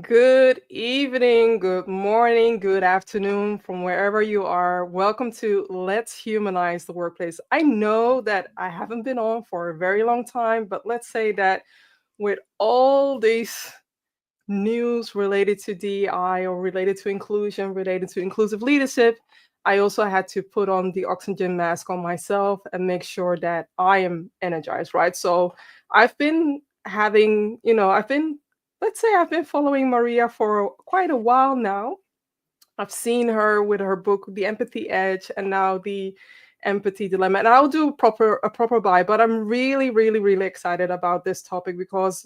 Good evening, good morning, good afternoon from wherever you are. Welcome to Let's Humanize the Workplace. I know that I haven't been on for a very long time, but let's say that with all these news related to DEI or related to inclusion, related to inclusive leadership, I also had to put on the oxygen mask on myself and make sure that I am energized, right? So I've been let's say I've been following Maria for quite a while now. I've seen her with her book, The Empathy Edge, and now the Empathy Dilemma. And I'll do a proper buy, but I'm really, really, really excited about this topic because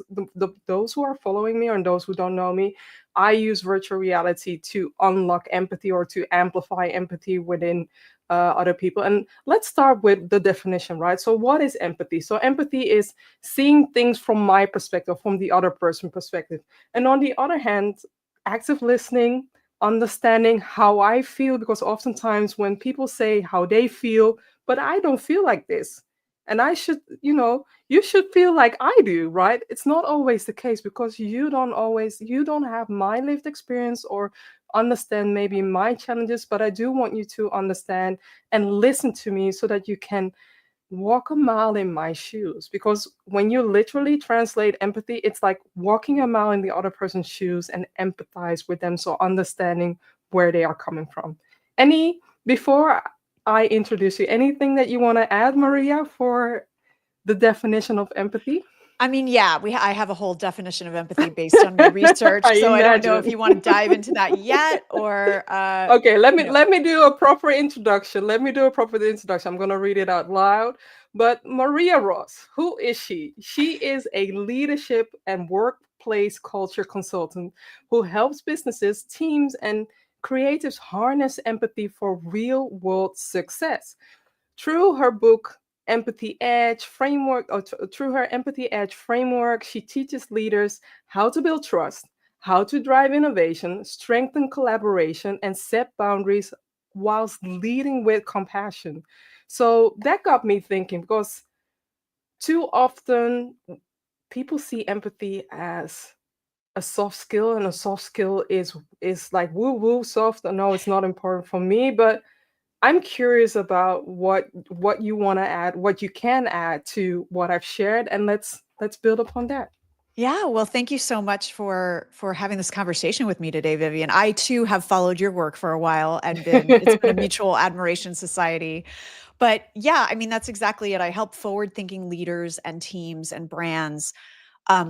those who are following me and those who don't know me, I use virtual reality to unlock empathy or to amplify empathy within other people. And let's start with the definition, right? So, what is empathy? So, empathy is seeing things from my perspective, from the other person's perspective. And on the other hand, active listening, understanding how I feel, because oftentimes when people say how they feel, but I don't feel like this. And you should feel like I do, right? It's not always the case because you don't have my lived experience or understand maybe my challenges, but I do want you to understand and listen to me so that you can walk a mile in my shoes, because when you literally translate empathy, it's like walking a mile in the other person's shoes and empathize with them, so understanding where they are coming from. Any Before I introduce you, anything that you want to add, Maria, for the definition of empathy? I mean, yeah, I have a whole definition of empathy based on my research, I so I don't know if imagine. you want to dive into that yet or Okay, let me you know. let me do a proper introduction. Let me do a proper introduction. I'm going to read it out loud. But Maria Ross, who is she? She is a leadership and workplace culture consultant who helps businesses, teams, and creatives harness empathy for real-world success. Through her book Empathy Edge framework, or through her Empathy Edge framework, she teaches leaders how to build trust, how to drive innovation, strengthen collaboration, and set boundaries whilst leading with compassion. So that got me thinking, because too often people see empathy as a soft skill, and a soft skill is like woo woo soft. No, it's not important for me, but I'm curious about what you want to add, what you can add to what I've shared, and let's build upon that. Yeah, well, thank you so much for having this conversation with me today, Vivian. I too have followed your work for a while and been it's been a mutual admiration society. But yeah, I mean, that's exactly it. I help forward-thinking leaders and teams and brands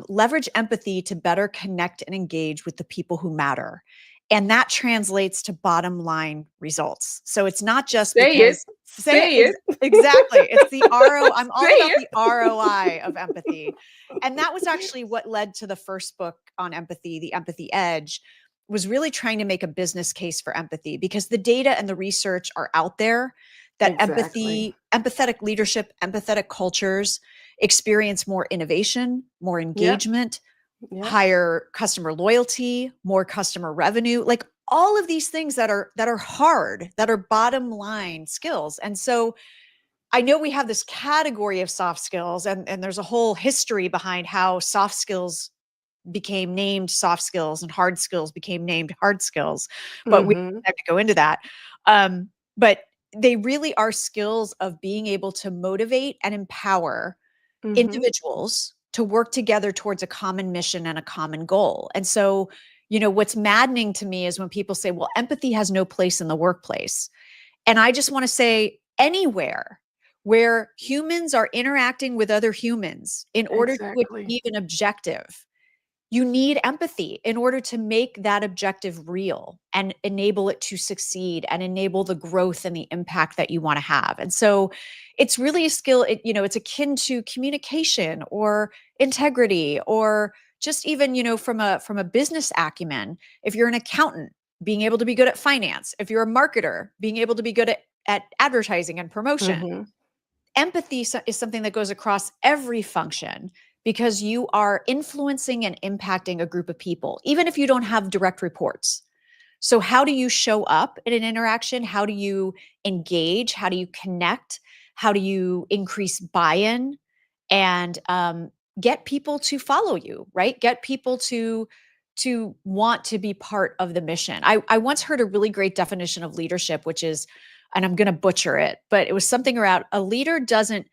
leverage empathy to better connect and engage with the people who matter. And that translates to bottom line results. So it's not just Say it, because say say it, exactly. It's the RO. I'm say all about it. the ROI of empathy. And that was actually what led to the first book on empathy, The Empathy Edge, was really trying to make a business case for empathy because the data and the research are out there that Exactly. empathetic leadership, empathetic cultures experience more innovation, more Yep. engagement, Yep. higher customer loyalty, more customer revenue, like all of these things that are hard, that are bottom line skills. And so I know we have this category of soft skills and there's a whole history behind how soft skills became named soft skills and hard skills became named hard skills, but we Mm-hmm. don't have to go into that. But they really are skills of being able to motivate and empower Mm-hmm. individuals to work together towards a common mission and a common goal. And so, what's maddening to me is when people say, well, empathy has no place in the workplace. And I just want to say, anywhere where humans are interacting with other humans in order to Exactly. achieve an objective, you need empathy in order to make that objective real and enable it to succeed and enable the growth and the impact that you want to have. And so it's really a skill, it's akin to communication or integrity or just even, from a business acumen. If you're an accountant, being able to be good at finance, if you're a marketer, being able to be good at advertising and promotion. Mm-hmm. Empathy is something that goes across every function because you are influencing and impacting a group of people, even if you don't have direct reports. So, how do you show up in an interaction? How do you engage? How do you connect? How do you increase buy in and get people to follow you, right? Get people to to want to be part of the mission. I once heard a really great definition of leadership, which is, and I'm going to butcher it, but it was something around a leader doesn't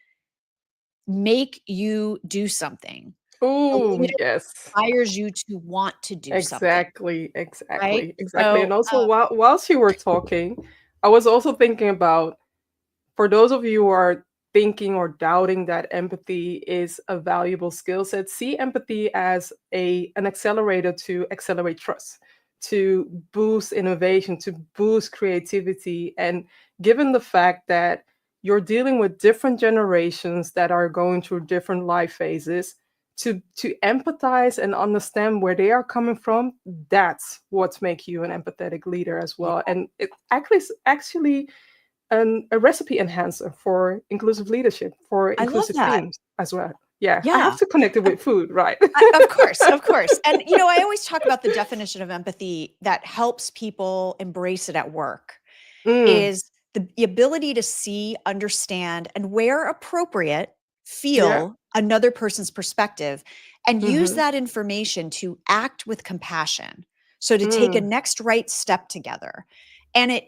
make you do something. A Oh, leader yes. inspires you to want to do something, Exactly, right? exactly, exactly. So, And also, whilst you were talking, I was also thinking about, for those of you who are thinking or doubting that empathy is a valuable skill set, see empathy as an accelerator to accelerate trust, to boost innovation, to boost creativity. And given the fact that you're dealing with different generations that are going through different life phases, to empathize and understand where they are coming from, that's what's make you an empathetic leader as yeah, well. And it actually a recipe enhancer for inclusive leadership, for I love inclusive that. teams as well. Yeah, I have Yeah. to connect it with food, right? Of course, of course. And, I always talk about the definition of empathy that helps people embrace it at work Mm, is the ability to see, understand, and where appropriate, yeah. feel another person's perspective and use Mm-hmm. that information to act with compassion. So to take a Mm, next right step together. And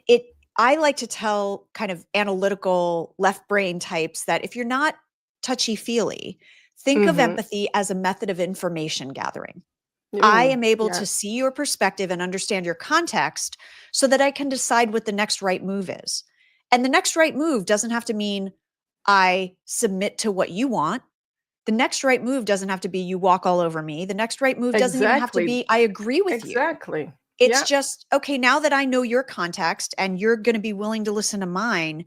I like to tell kind of analytical left brain types that if you're not touchy feely, think of mm-hmm. empathy as a method of information gathering. I Mm, am able to yeah. see your perspective and understand your context so that I can decide what the next right move is. And the next right move doesn't have to mean I submit to what you want. The next right move doesn't have to be you walk all over me. The next right move doesn't even have to Exactly. be I agree with you. Exactly. It's Yeah. just, okay, now that I know your context and you're going to be willing to listen to mine,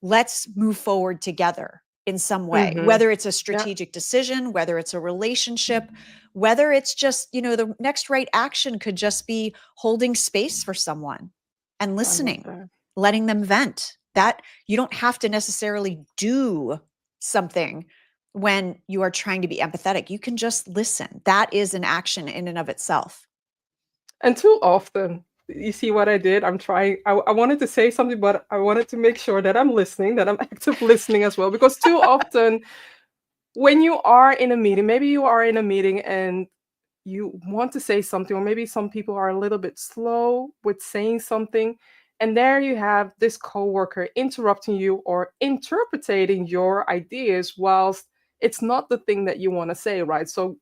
let's move forward together in some way, Mm-hmm. whether it's a Yeah. strategic decision, whether it's a relationship, whether it's just, the next right action could just be holding space for someone and I love listening, that. letting them vent. That you don't have to necessarily do something when you are trying to be empathetic. You can just listen. That is an action in and of itself. And too often, you see what I did? I'm trying, I wanted to say something, but I wanted to make sure that I'm listening, that I'm active listening as well. Because too often, when you are in a meeting, maybe you are in a meeting and you want to say something, or maybe some people are a little bit slow with saying something, and there you have this coworker interrupting you or interpreting your ideas whilst it's not the thing that you want to say, right? So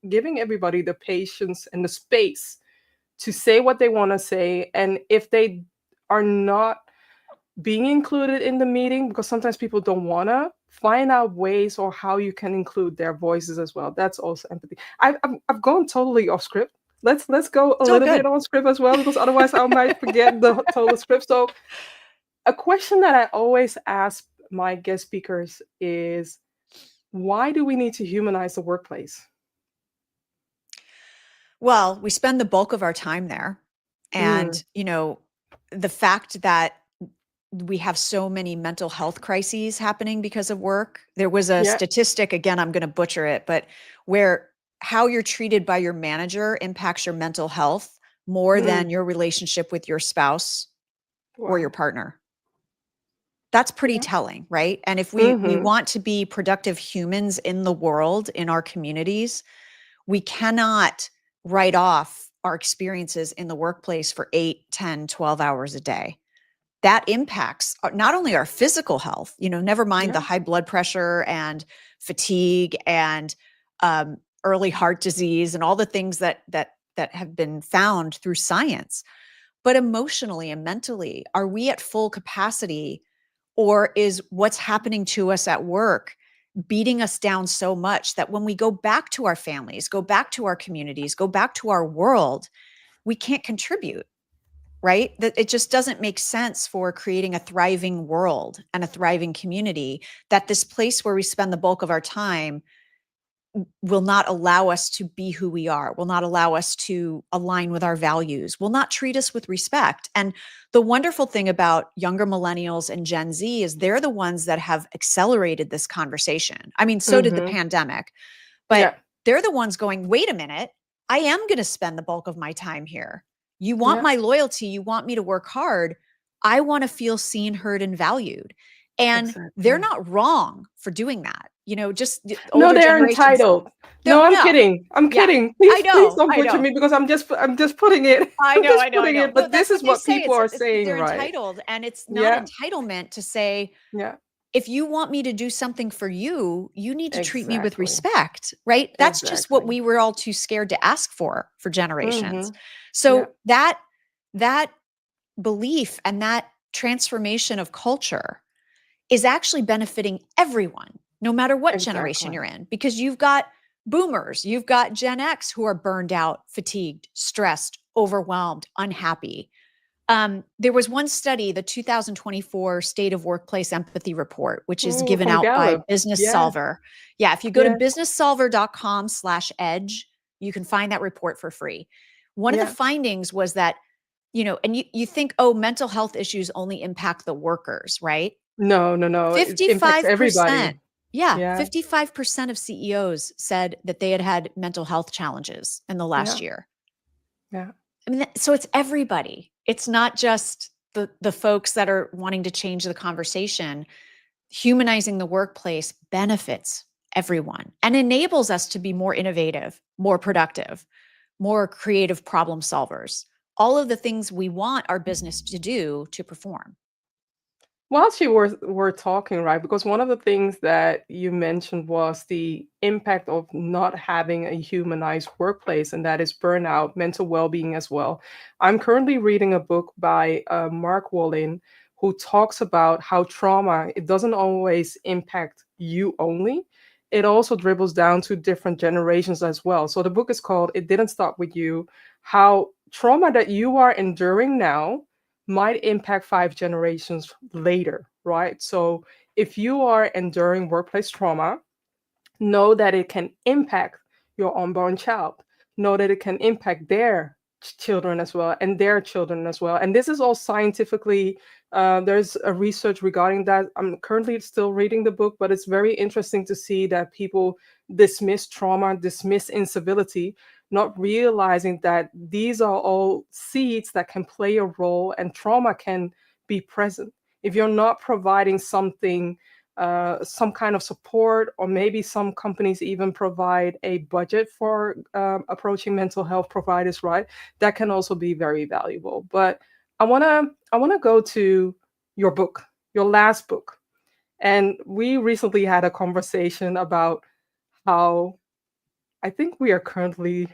giving everybody the patience and the space to say what they want to say, and if they are not being included in the meeting, because sometimes people don't wanna, find out ways or how you can include their voices as well. That's also empathy. I've gone totally off script. Let's go a It's all little bit good. on script as well, because otherwise I might forget the total script. So a question that I always ask my guest speakers is, why do we need to humanize the workplace? Well, we spend the bulk of our time there. Mm, And, the fact that we have so many mental health crises happening because of work. There was a yeah. statistic, again, I'm going to butcher it, but where how you're treated by your manager impacts your mental health more than Mm, your relationship with your spouse or your wow. partner. That's pretty Yeah. telling, right? And if we Mm-hmm. want to be productive humans in the world, in our communities, we cannot write off our experiences in the workplace for 8, 10, 12 hours a day. That impacts not only our physical health, never mind the Yeah. high blood pressure and fatigue and early heart disease and all the things that have been found through science, but emotionally and mentally, are we at full capacity, or is what's happening to us at work beating us down so much that when we go back to our families, go back to our communities, go back to our world, we can't contribute? Right? That it just doesn't make sense for creating a thriving world and a thriving community that this place where we spend the bulk of our time will not allow us to be who we are, will not allow us to align with our values, will not treat us with respect. And the wonderful thing about younger millennials and Gen Z is they're the ones that have accelerated this conversation. I mean, so did the Mm-hmm. pandemic, but Yeah. they're the ones going, wait a minute, I am going to spend the bulk of my time here. You want Yeah. my loyalty, you want me to work hard. I want to feel seen, heard, and valued. And they're Exactly. not wrong for doing that. Just the No, older they're generations. entitled. No, No, I'm no. kidding. I'm Yeah, kidding. I Please know. don't I butcher know. me because I'm just putting it. I I'm know, just I know, I putting know. it. No, But that's this what is they what say. people are It's saying, they're right? entitled, and it's not Yeah. entitlement to say, Yeah. if you want me to do something for you, you need to treat me with Exactly. respect, right? That's just what Exactly. we were all too scared to ask for generations. Mm-hmm. Yeah. So that belief and that transformation of culture is actually benefiting everyone, no matter what generation Exactly. you're in, because you've got boomers, you've got Gen X who are burned out, fatigued, stressed, overwhelmed, unhappy. There was one study, the 2024 State of Workplace Empathy Report, which is Ooh, given from out by Gallup. Business Yeah. Solver. Yeah, if you go to Yeah. businesssolver.com/edge, you can find that report for free. One of the Yeah. findings was that, and you think, oh, mental health issues only impact the workers, right? No, no, no. It impacts 55%. everybody. Yeah, Yeah. 55% of CEOs said that they had had mental health challenges in the last Yeah. year. Yeah. I mean, so it's everybody. It's not just the folks that are wanting to change the conversation. Humanizing the workplace benefits everyone and enables us to be more innovative, more productive, more creative problem solvers. All of the things we want our business to do to perform. Whilst you were talking, right? Because one of the things that you mentioned was the impact of not having a humanized workplace, and that is burnout, mental well-being as well. I'm currently reading a book by Mark Wallin, who talks about how trauma, it doesn't always impact you only. It also dribbles down to different generations as well. So the book is called "It Didn't Start with You," how trauma that you are enduring now might impact 5 generations later, right? So if you are enduring workplace trauma, know that it can impact your unborn child. Know that it can impact their children as well and their children as well. And this is all scientifically, there's a research regarding that. I'm currently still reading the book, but it's very interesting to see that people dismiss trauma, dismiss incivility, not realizing that these are all seeds that can play a role and trauma can be present. If you're not providing something, some kind of support, or maybe some companies even provide a budget for approaching mental health providers, right? That can also be very valuable. But I wanna go to your book, your last book, and we recently had a conversation about how I think we are currently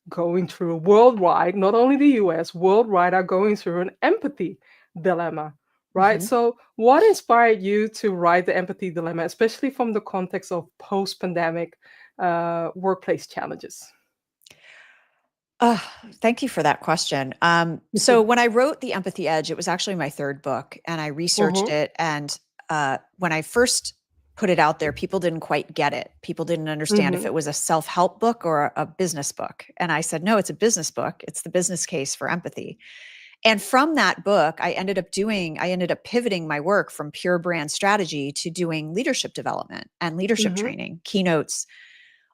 going through worldwide, not only the US, worldwide are going through an empathy dilemma, right? Mhm. So, what inspired you to write the empathy dilemma, especially from the context of post pandemic workplace challenges? Oh, thank you for that question. So when I wrote The Empathy Edge, it was actually my third book, and I researched Mm-hmm, it. And when I first put it out there, people didn't quite get it. People didn't understand if mm-hmm, it was a self-help book or a business book. And I said, no, it's a business book. It's the business case for empathy. And from that book, I ended up pivoting my work from pure brand strategy to doing leadership development and leadership mm-hmm, training, keynotes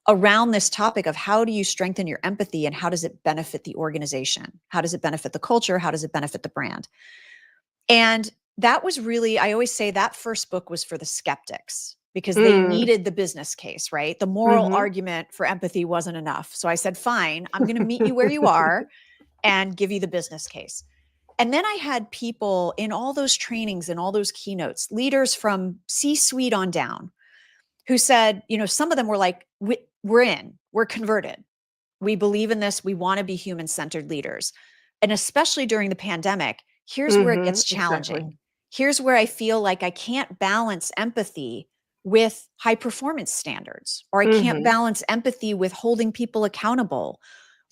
around this topic of how do you strengthen your empathy and how does it benefit the organization? How does it benefit the culture? How does it benefit the brand? And that was really, I always say that first book was for the skeptics because they mm, needed the business case, right? The moral mm-hmm. argument for empathy wasn't enough. So I said, fine, I'm going to meet you where you are and give you the business case. And then I had people in all those trainings and all those keynotes, leaders from C suite on down, who said, some of them were like, we're converted. We believe in this. We want to be human centered leaders. And especially during the pandemic, here's where it Mm-hmm, gets exactly. challenging. Here's where I feel like I can't balance empathy with high performance standards, or I can't Mm-hmm. balance empathy with holding people accountable.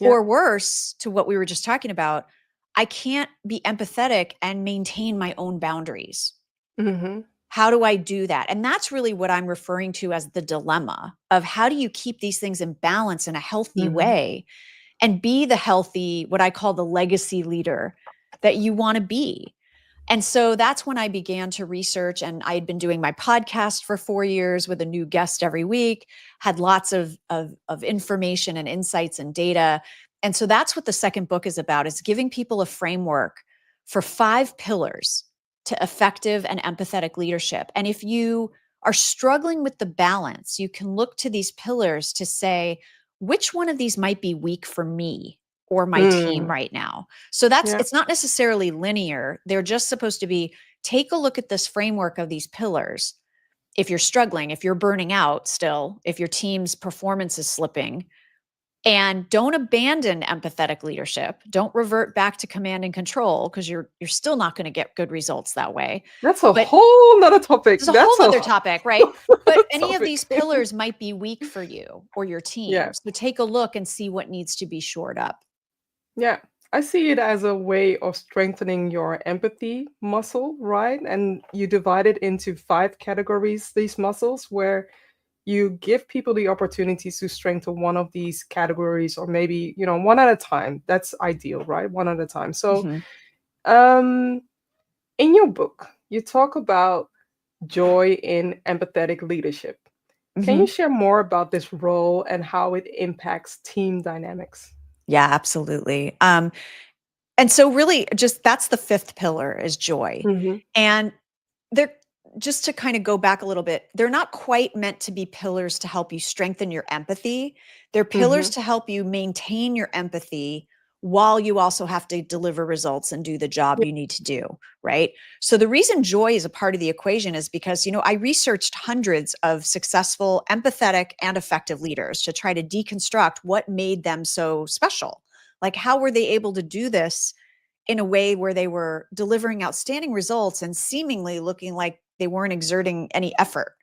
Yeah. Or worse, to what we were just talking about, I can't be empathetic and maintain my own boundaries. Mm-hmm. How do I do that? And that's really what I'm referring to as the dilemma of how do you keep these things in balance in a healthy Mm-hmm. way and be the healthy, what I call the legacy leader that you want to be. And so that's when I began to research, and I had been doing my podcast for 4 years with a new guest every week, had lots of information and insights and data. And so that's what the second book is about, is giving people a framework for 5 pillars to effective and empathetic leadership. And if you are struggling with the balance, you can look to these pillars to say, which one of these might be weak for me or my team Mm. right now? So Yeah. it's not necessarily linear. They're just supposed to be, take a look at this framework of these pillars. If you're struggling, if you're burning out still, if your team's performance is slipping, and don't abandon empathetic leadership. Don't revert back to command and control, because you're still not going to get good results that way. That's a But whole nother topic. it's a whole That's a other topic, right? But whole any of these topic. pillars might be weak for you or your Yeah. team. So take a look and see what needs to be shored up. Yeah. I see it as a way of strengthening your empathy muscle, right? And you divide it into 5 categories, these muscles, where you give people the opportunities to strengthen one of these categories, or maybe, one at a time. That's ideal, right? One at a time. So, Mm-hmm. um, in your book, you talk about joy in empathetic leadership. Can Mm-hmm. you share more about this role and how it impacts team dynamics? Yeah, absolutely. And so really just that's the fifth pillar is joy. Hmm. And they're, just to kind of go back a little bit, they're not quite meant to be pillars to help you strengthen your empathy. They're pillars Hmm. to help you maintain your empathy while you also have to deliver results and do the job Yeah. you need to do, right? So the reason joy is a part of the equation is because, I researched hundreds of successful, empathetic, and effective leaders to try to deconstruct what made them so special. Like, how were they able to do this in a way where they were delivering outstanding results and seemingly looking like they weren't exerting any effort?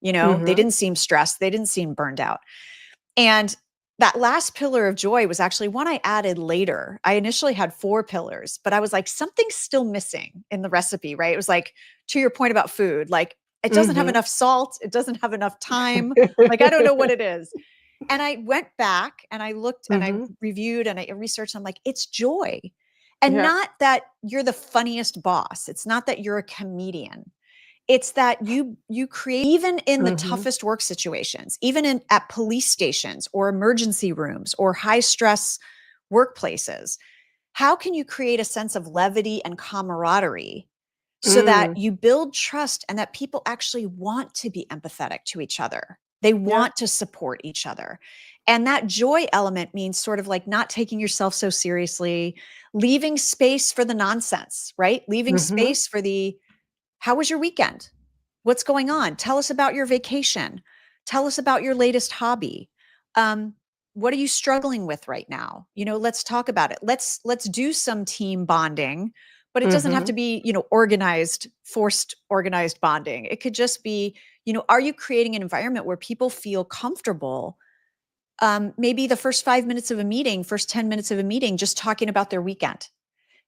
They Hmm. didn't seem stressed. They didn't seem burned out. And that last pillar of joy was actually one I added later. I initially had 4 pillars, but I was like, something's still missing in the recipe, right? It was like, to your point about food, like it doesn't have Hmm. enough salt. It doesn't have enough time. Like, I don't know what it is. And I went back and I looked and I Hmm. reviewed and I researched. I'm like, it's joy. And Yeah. not that you're the funniest boss. It's not that you're a comedian. It's that you create, even in the Hmm. toughest work situations, even at police stations or emergency rooms or high stress workplaces, how can you create a sense of levity and camaraderie so that Mm. you build trust and that people actually want to be empathetic to each other? They Yeah. want to support each other. And that joy element means sort of like not taking yourself so seriously, leaving space for the nonsense, right? Leaving Hmm. space for the, how was your weekend? What's going on? Tell us about your vacation. Tell us about your latest hobby. Um, what are you struggling with right now? Let's talk about it. Let's do some team bonding, but it doesn't have Hmm. to be, organized, forced organized bonding. It could just be, are you creating an environment where people feel comfortable? Maybe the first 5 minutes of a meeting, first 10 minutes of a meeting, just talking about their weekend.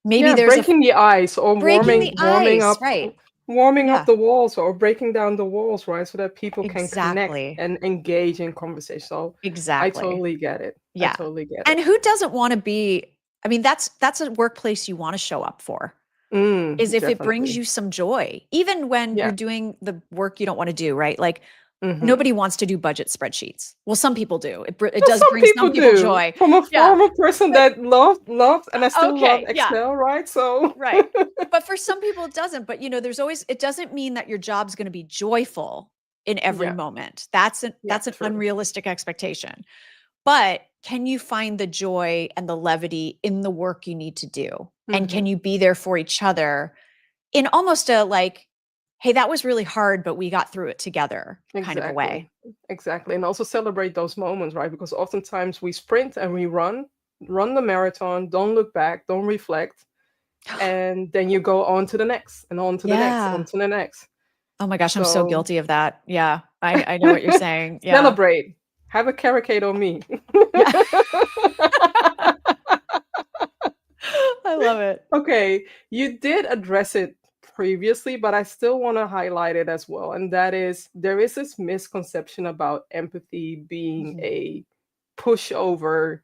Maybe Yeah, there's a breaking the ice, or breaking the ice, right? warming up Yeah, the walls, or breaking down the walls, right? So that people can connect exactly. and engage in conversation. So I Exactly. totally get it. I Yeah. totally get And it. who doesn't want to be, I mean, that's a workplace you want to show up for, is if it brings Definitely. you some joy, even when you're Yeah. doing the work you don't want to do, right? Like, Hmm. nobody wants to do budget spreadsheets. Well, some people do. It Well, does some bring some people people do. joy. From a Yeah. former person But that loved, and I still love okay, yeah. Excel, right? So. Right. But for some people it doesn't. But there's always, it doesn't mean that your job's going to be joyful in every Yeah. moment. That's an Yeah. that's an True. unrealistic expectation. But can you find the joy and the levity in the work you need to do? And can Hmm. you be there for each other in almost a like, hey, that was really hard, but we got through it together kind of a way? Exactly. Exactly. And also celebrate those moments, right? Because oftentimes we sprint and we run the marathon, don't look back, don't reflect, and then you go on to the next, and on to the next, on Yeah. to the next. Oh my gosh, I'm so So guilty of that. Yeah. I know what you're saying. Yeah. celebrate. Have a carrot on me. Yeah. I love it. Okay, you did address it previously, but I still want to highlight it as well. And that is, there is this misconception about empathy being Mhm. a pushover,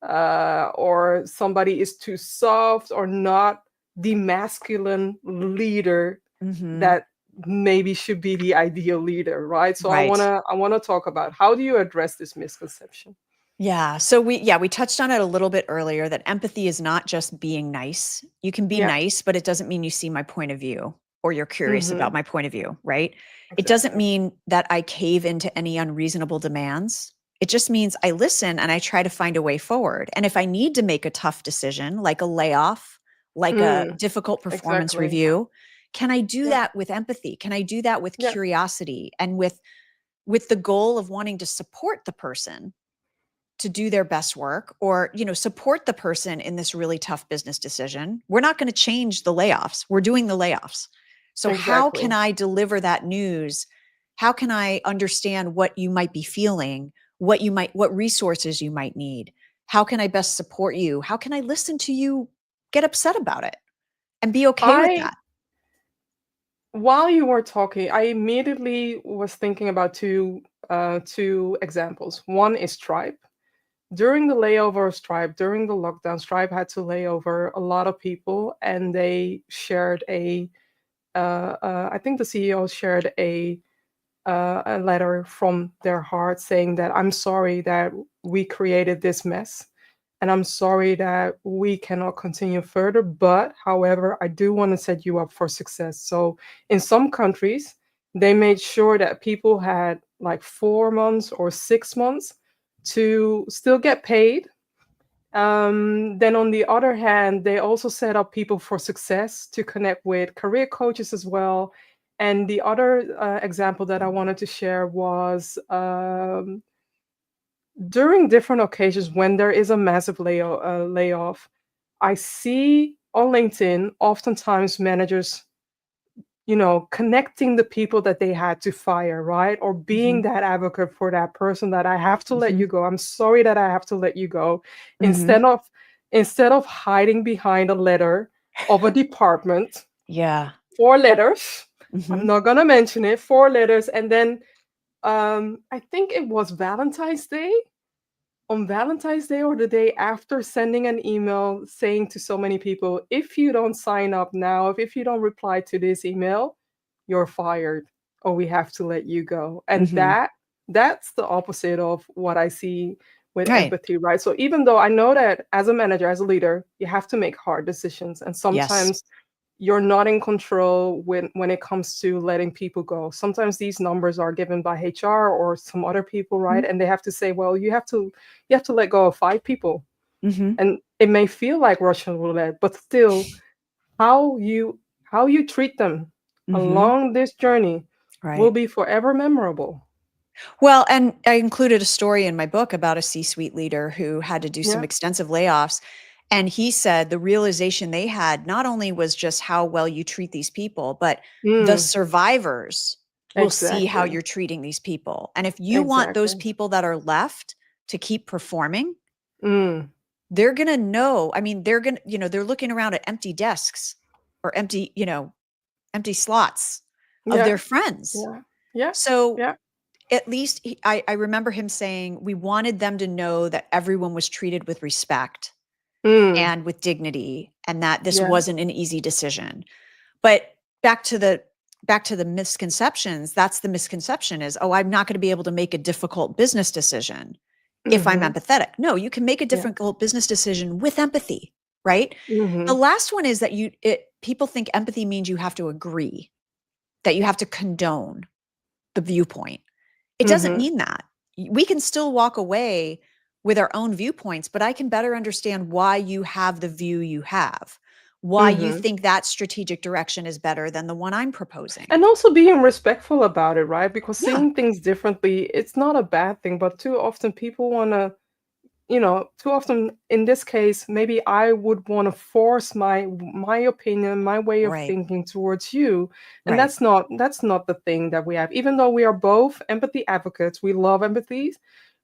or somebody is too soft, or not the masculine leader Mhm. that maybe should be the ideal leader, right? So Right. I want to talk about, how do you address this misconception? Yeah. So we touched on it a little bit earlier, that empathy is not just being nice. You can be Yeah. nice, but it doesn't mean you see my point of view. or you're curious about Mhm. my point of view, right? It doesn't Exactly. mean that I cave into any unreasonable demands. It just means I listen and I try to find a way forward. And if I need to make a tough decision, like a layoff, like a Mm, difficult performance exactly. review, can I do Yeah. that with empathy? Can I do that with Yeah. curiosity and with the goal of wanting to support the person to do their best work, or support the person in this really tough business decision? We're not going to change the layoffs. We're doing the layoffs. So how can Exactly. I deliver that news? How can I understand what you might be feeling, what resources you might need? How can I best support you? How can I listen to you get upset about it and be okay with I that? While you were talking, I immediately was thinking about two examples. One is Stripe. During the layover of Stripe, during the lockdown, Stripe had to lay over a lot of people, and they shared I think the CEO shared a letter from their heart saying that I'm sorry that we created this mess. And I'm sorry that we cannot continue further. But however, I do want to set you up for success. So in some countries, they made sure that people had like 4 months or 6 months to still get paid. Then on the other hand, they also set up people for success to connect with career coaches as well. And the other example that I wanted to share was during different occasions when there is a massive layoff, I see on LinkedIn oftentimes managers, connecting the people that they had to fire, right? Or being Mhm, that advocate for that person that I have to let mhm, you go. I'm sorry that I have to let you go. mhm. Instead of instead of hiding behind a letter of a department, Yeah. 4 letters. I'm Mhm, not gonna mention it, 4 letters, and then I think it was Valentine's Day, on Valentine's Day or the day after, sending an email saying to so many people, if you don't sign up now, if you don't reply to this email, you're fired or we have to let you go. And mhm. that's the opposite of what I see with Right. empathy, right? So even though I know that as a manager, as a leader, you have to make hard decisions, and Yes. sometimes you're not in control when it comes to letting people go. Sometimes these numbers are given by HR or some other people, right? Mhm, And they have to say, well, you have to let go of 5 people. mhm, And it may feel like Russian roulette, but still, how you treat them mhm. along this journey will Right. be forever memorable. Well, and I included a story in my book about a C-suite leader who had to do some Yeah. extensive layoffs. And he said the realization they had not only was just how well you treat these people, but the Mm, survivors will see how exactly. you're treating these people. And if you want those Exactly. people that are left to keep performing, Mm, they're going to know. I mean, they're going to, they're looking around at empty desks or empty slots of yeah. their friends. Yeah. Yeah. So Yeah. at least I remember him saying we wanted them to know that everyone was treated with respect Mm, and with dignity, and that this yeah. wasn't an easy decision. But back to the misconceptions, that's the misconception is, oh, I'm not going to be able to make a difficult business decision if I'm Mhm. empathetic. No, you can make a Yeah. difficult business decision with empathy, right? The Mhm. last one is that people think empathy means you have to agree, that you have to condone the viewpoint. It doesn't Mhm. mean that. We can still walk away with our own viewpoints, but I can better understand why you have the view you have, why you Mhm. think that strategic direction is better than the one I'm proposing. And also being respectful about it, right? Because Yeah. seeing things differently, it's not a bad thing, but too often people want to, too often in this case, maybe I would want to force my opinion, my way of Right. thinking towards you. And Right. that's not the thing that we have. Even though we are both empathy advocates, we love empathy,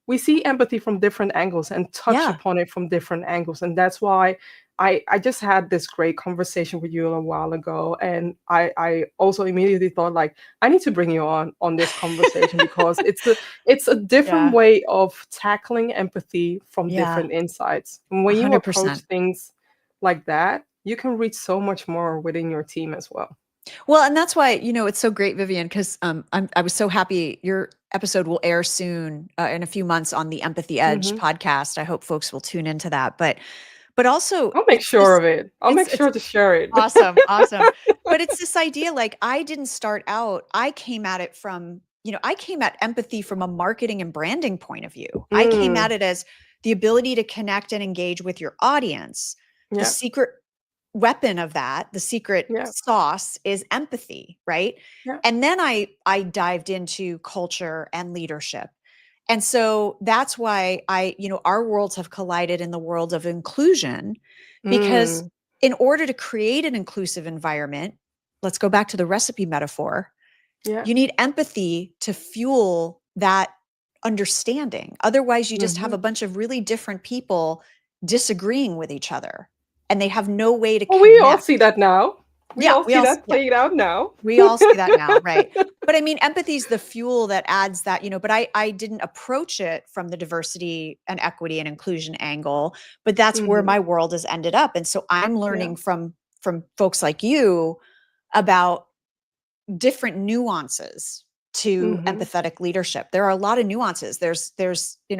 we see empathy from different angles and touch Yeah. upon it from different angles. And that's why I just had this great conversation with you a while ago. And I also immediately thought, like, I need to bring you on this conversation because it's a different Yeah. way of tackling empathy from Yeah. different insights. And when you approach 100%. things like that, you can reach so much more within your team as well. Well, and that's why, it's so great, Vivian, because I was so happy your episode will air soon in a few months on the Empathy Edge Hmm. podcast. I hope folks will tune into that. But But also I'll make it's sure this of it. I'll make it's sure to share it. awesome, awesome. But it's this idea, like, I didn't start out, I came at it from, I came at empathy from a marketing and branding point of view. I came at Mm, it as the ability to connect and engage with your audience. The yeah, secret weapon of that, the secret yeah, sauce is empathy, right? yeah. And then I dived into culture and leadership. And so that's why our worlds have collided in the world of inclusion, because Mm, in order to create an inclusive environment, let's go back to the recipe metaphor, yeah. you need empathy to fuel that understanding. Otherwise, you just have Hmm. a bunch of really different people disagreeing with each other and they have no way to Well, we all see connect. that now. We Yeah, all see that played out now. we all see that now, right? But I mean, empathy is the fuel that adds that, but I didn't approach it from the diversity and equity and inclusion angle, but that's where Hmm. my world has ended up. And so I'm Yeah. learning from folks like you about different nuances to Hmm. empathetic leadership. There are a lot of nuances. There's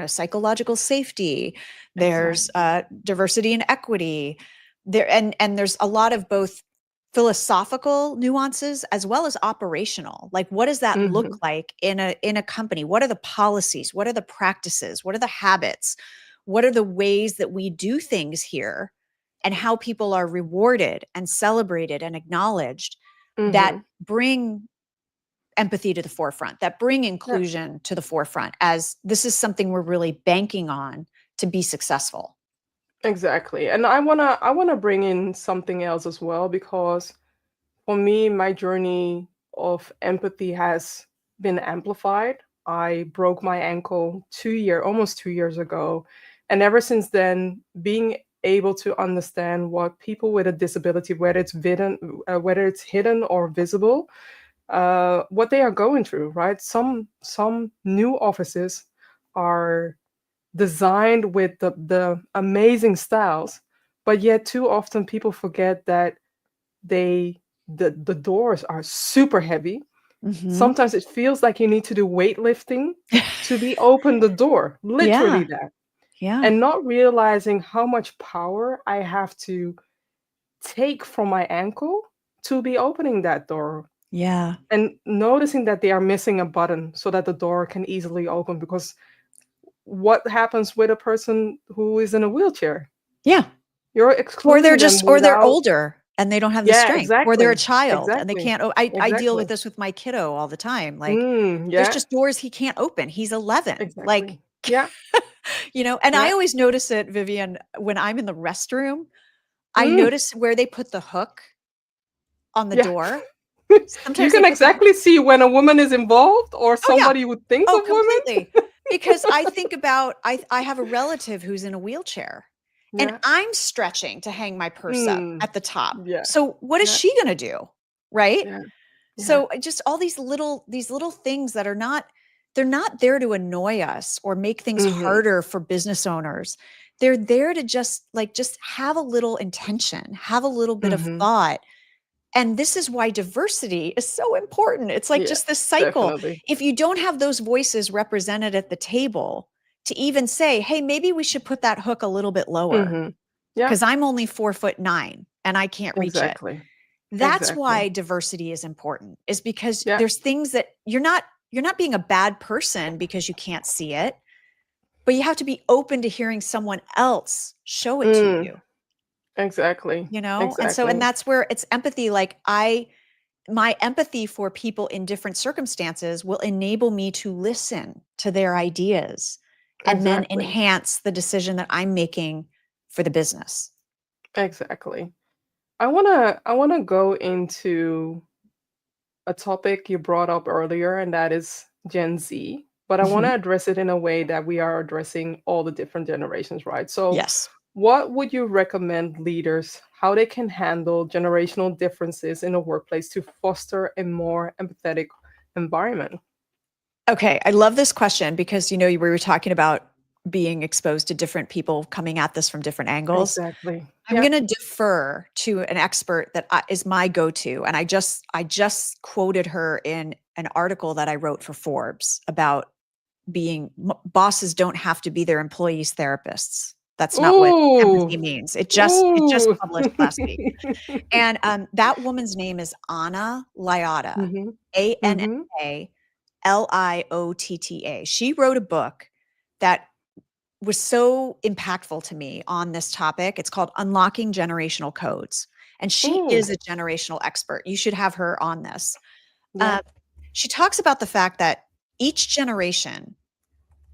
psychological safety, there's Exactly. diversity and equity, and there's a lot of both philosophical nuances as well as operational. Like, what does that look Hmm. like in a company? What are the policies? What are the practices? What are the habits? What are the ways that we do things here, and how people are rewarded and celebrated and acknowledged, that Hmm. bring empathy to the forefront, that bring Yeah. inclusion to the forefront, as this is something we're really banking on to be successful. Exactly. And I wanna bring in something else as well, because for me, my journey of empathy has been amplified. I broke my ankle almost 2 years ago. And ever since then, being able to understand what people with a disability, whether it's hidden or visible, what they are going through, right? Some new offices are designed with the amazing styles, but yet too often people forget that they the doors are super heavy. Hmm. Sometimes it feels like you need to do weightlifting to be open the door, literally Yeah. that. Yeah. And not realizing how much power I have to take from my ankle to be opening that door. Yeah. And noticing that they are missing a button so that the door can easily open, because what happens with a person who is in a wheelchair? Yeah. You're Or they're excluding them just, or they're without. older and they don't have the Yeah, strength, or they're a exactly. child and they Exactly. can't. I deal with Exactly. this with my kiddo all the time. Like, there's Yeah, just doors he can't open. He's 11. Like, exactly. Yeah, and I yeah, always notice it, Vivian, when I'm in the restroom, I mm, notice where they put the hook on the yeah. door. You Sometimes they can put the hook. exactly see when a woman is involved or Oh, yeah. somebody would think Oh, of women. completely. Because I think about, I have a relative who's in a wheelchair and Yeah. I'm stretching to hang my purse up Mm, at the top. yeah, So what is yeah, she going to do? Right? yeah, yeah. So just all these little things that are not, they're not there to annoy us or make things Mhm, harder for business owners. They're there to just have a little intention, have a little bit of mhm. thought. And this is why diversity is so important. It's like Yeah, just this cycle. definitely. If you don't have those voices represented at the table to even say, hey, maybe we should put that hook a little bit lower Mhm. Yeah, because I'm only 4'9" and I can't reach it. exactly, That's exactly. why diversity is important, is because Yeah, there's things that you're not being a bad person because you can't see it, but you have to be open to hearing someone else show it to mm, you, exactly, and exactly, that's where it's empathy. Like, my empathy for people in different circumstances will enable me to listen to their ideas and then exactly, enhance the decision that I'm making for the business. exactly. I wanna go into a topic you brought up earlier, and that is Gen Z. But I want Mhm. to address it in a way that we are addressing all the different generations, right? So, Yes. what would you recommend leaders how they can handle generational differences in the workplace to foster a more empathetic environment? Okay, I love this question because we were talking about being exposed to different people coming at this from different angles. Exactly. I'm Yeah. going to defer to an expert that is my go-to, and I just quoted her in an article that I wrote for Forbes about bosses don't have to be their employees' therapists. That's not what Ooh. empathy means. It just Ooh. published last week. And that woman's name is Anna Liotta, Mhm. Mhm. Anna Liotta. She wrote a book that was so impactful to me on this topic. It's called Unlocking Generational Codes. And she Ooh. is a generational expert. You should have her on this. Yeah. Um, she talks about the fact that each generation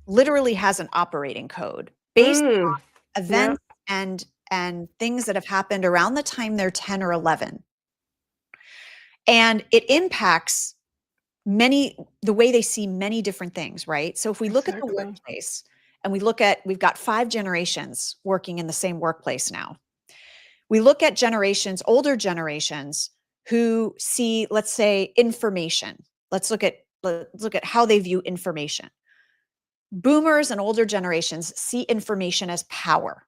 literally has an operating code based Mm. on Yeah. events and things that have happened around the time they're 10 or 11. And it impacts the way they see many different things, right? So if we look at the Exactly. workplace and we've got 5 generations working in the same workplace now. We look at older generations who see, let's say, information. Let's look at how they view information. Boomers and older generations see information as power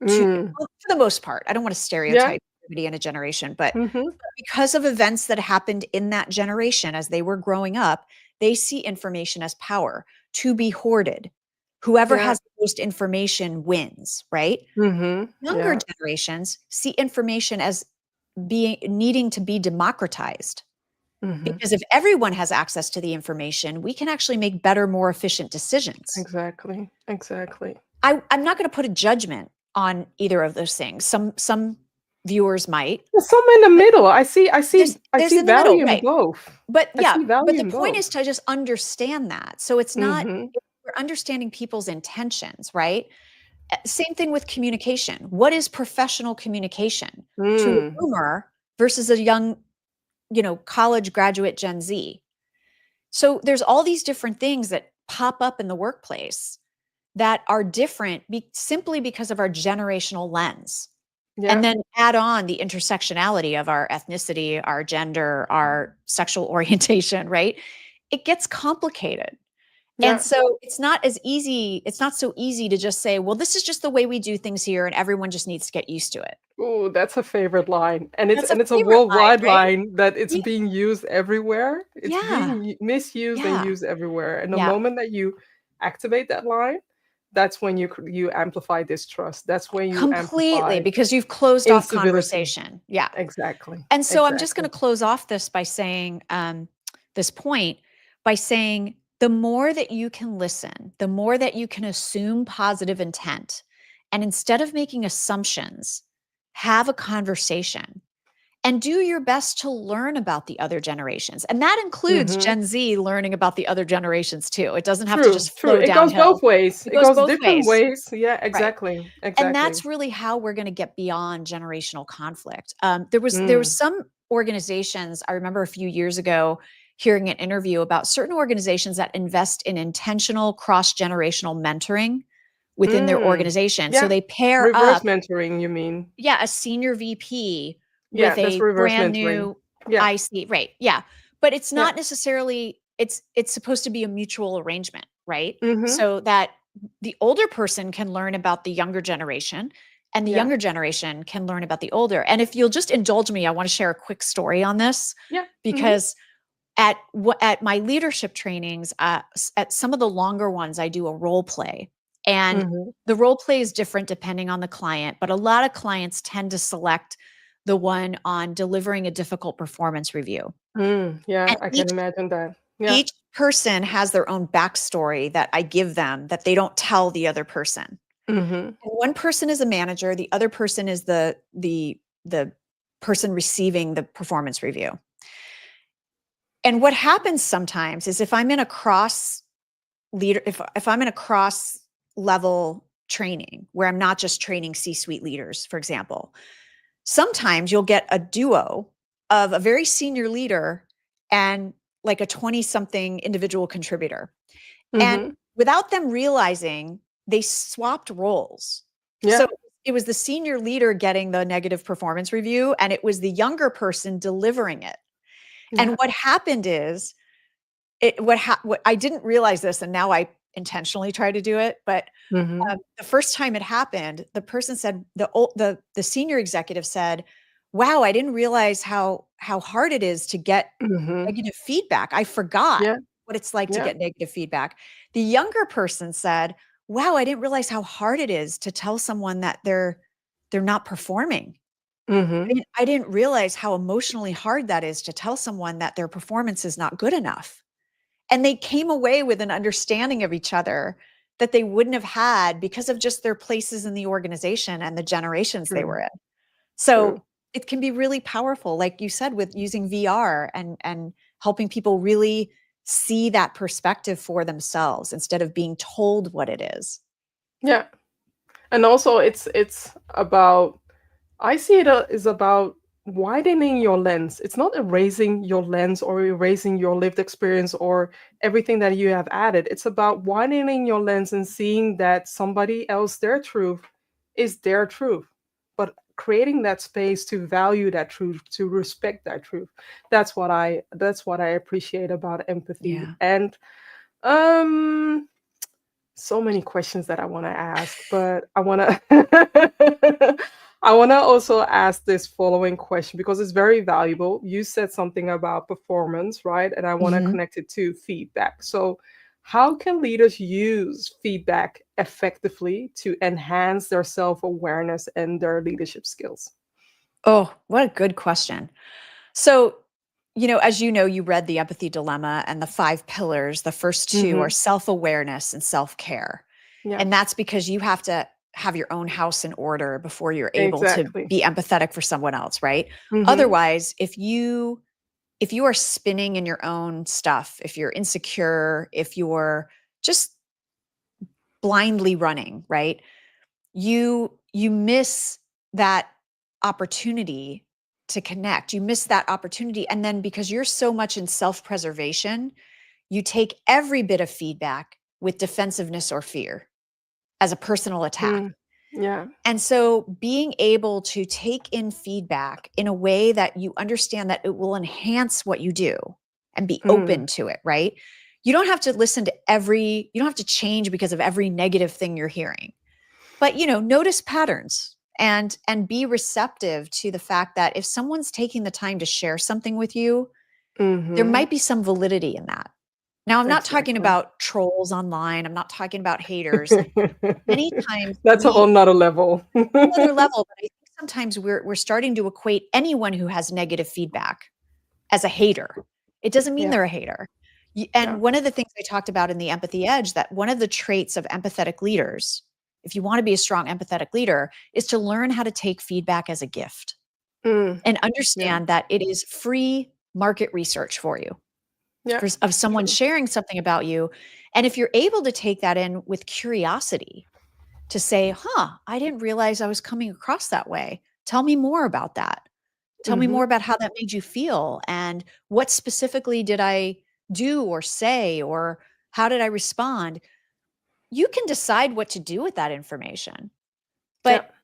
Mm. for the most part. I don't want to Yeah. stereotype everybody in a generation, but Mhm. because of events that happened in that generation as they were growing up, they see information as power to be hoarded. Whoever Yeah. has the most information wins, right? Mhm. Younger Yeah. generations see information as needing to be democratized. Mhm. Because if everyone has access to the information, we can actually make better, more efficient decisions. Exactly. Exactly. I'm not going to put a judgment on either of those things. Some viewers might, There's some in the but middle. I see I see I there's see in the middle, value in right? both. But I yeah, see but value the in point both. is to just understand that. So it's not Mhm. we're understanding people's intentions, right? Same thing with communication. What is professional communication to a Mm. boomer versus a young, college graduate Gen Z? So there's all these different things that pop up in the workplace that are different simply because of our generational lens. And Yeah. then add on the intersectionality of our ethnicity, our gender, our sexual orientation, right? It gets complicated. And Yeah. so it's not so easy to just say, well, this is just the way we do things here and everyone just needs to get used to it. Ooh, that's a favorite line. And it's That's a and it's a favorite line, worldwide right? line that it's Yeah. being used everywhere. It's Yeah. being misused and Yeah. used everywhere. And the Yeah. moment that you activate that line, that's when you amplify distrust. That's when you Completely, amplify because you've closed off incivility. conversation. Yeah. Exactly. And so I'm just going Exactly. to close off this by saying this point by saying the more that you can listen, the more that you can assume positive intent. And instead of making assumptions, have a conversation and do your best to learn about the other generations. And that includes Mhm. Gen Z learning about the other generations too. It doesn't have to True, just true. flow It goes downhill, both ways. it It goes goes both different ways. ways. Yeah, Right. exactly. And Exactly. that's really how we're going to get beyond generational conflict. There was Mm. some organizations. I remember a few years ago hearing an interview about certain organizations that invest in intentional cross generational mentoring within their Mm. organization. So Yeah. they pair Reverse up, mentoring, you mean? yeah, a senior VP Yeah, with that's a reverse brand mentoring. new Yeah. IC, right? Yeah, but it's Yeah. not necessarily. It's supposed to be a mutual arrangement, right? Mhm. So that the older person can learn about the younger generation, and the Yeah. younger generation can learn about the older. And if you'll just indulge me, I want to share a quick story on this Yeah. Mhm. because at my leadership trainings, at some of the longer ones, I do a role play, and Mhm. the role play is different depending on the client. But a lot of clients tend to select the one on delivering a difficult performance review, Mm. and Yeah, I can imagine that. Yeah. each person has their own backstory that I give them that they don't tell the other person. Mhm. And one person is a manager, the other person is the person receiving the performance review. And what happens sometimes is if I'm in a cross level training where I'm not just training C-suite leaders, for example, sometimes you'll get a duo of a very senior leader and like a 20 something individual contributor. And Mhm. without them realizing, they swapped roles. So Yeah. it was the senior leader getting the negative performance review, and it was the younger person delivering it. And Yeah. what happened is, what I didn't realize this, and now I intentionally try to do it, but Mhm. the first time it happened, the person said the senior executive said, "Wow, I didn't realize how hard it is to get Mhm. negative feedback. I forgot Yeah. what it's like to Yeah. get negative feedback." The younger person said, wow, I didn't realize how hard it is to tell someone that they're not performing. Mm-hmm. I didn't realize how emotionally hard that is to tell someone that their performance is not good enough. And they came away with an understanding of each other that they wouldn't have had because of just their places in the organization and the generations they were True. in. True. So it can be really powerful, like you said, with using VR and helping people really see that perspective for themselves instead of being told what it is. Yeah. And also it's about, I see it is about widening your lens. It's not erasing your lens or erasing your lived experience or everything that you have added. It's about widening your lens and seeing that somebody else, their truth is their truth. But creating that space to value that truth, to respect that truth. That's what I appreciate about empathy. Yeah. And so many questions that I want to ask, but I want to I want to also ask this following question because it's very valuable. You said something about performance, right? And I want to Mhm. connect it to feedback. So, how can leaders use feedback effectively to enhance their self-awareness and their leadership skills? Oh, what a good question. So, as you know, you read The Empathy Dilemma and the 5 pillars. The first two are Mhm. self-awareness and self-care. Yeah, And that's because you have to have your own house in order before you're able to exactly. be empathetic for someone else, right? Mhm. Otherwise, if you are spinning in your own stuff, if you're insecure, if you're just blindly running, right? You miss that opportunity to connect. You miss that opportunity, and then because you're so much in self-preservation, you take every bit of feedback with defensiveness or fear as a personal attack. Mm. Yeah. And so being able to take in feedback in a way that you understand that it will enhance what you do and be Mm. open to it, right? You don't have to change because of every negative thing you're hearing. But, notice patterns and be receptive to the fact that if someone's taking the time to share something with you, there Mhm. might be some validity in that. Now, I'm not talking Exactly. about trolls online. I'm not talking about haters. Many times That's a whole nother level. whole other level, but I think sometimes we're starting to equate anyone who has negative feedback as a hater. It doesn't mean Yeah, they're a hater. yeah. And one of the things I talked about in the empathy edge, that one of the traits of empathetic leaders, if you want to be a strong empathetic leader, is to learn how to take feedback as a gift Mm, and yeah, understand that it is free market research for you yeah, of someone true. sharing something about you. And if you're able to take that in with curiosity, to say, I didn't realize I was coming across that way. Tell me more about that. Tell me more Mhm, about how that made you feel and what specifically did I do or say or how did I respond? You can decide what to do with that information. yeah. But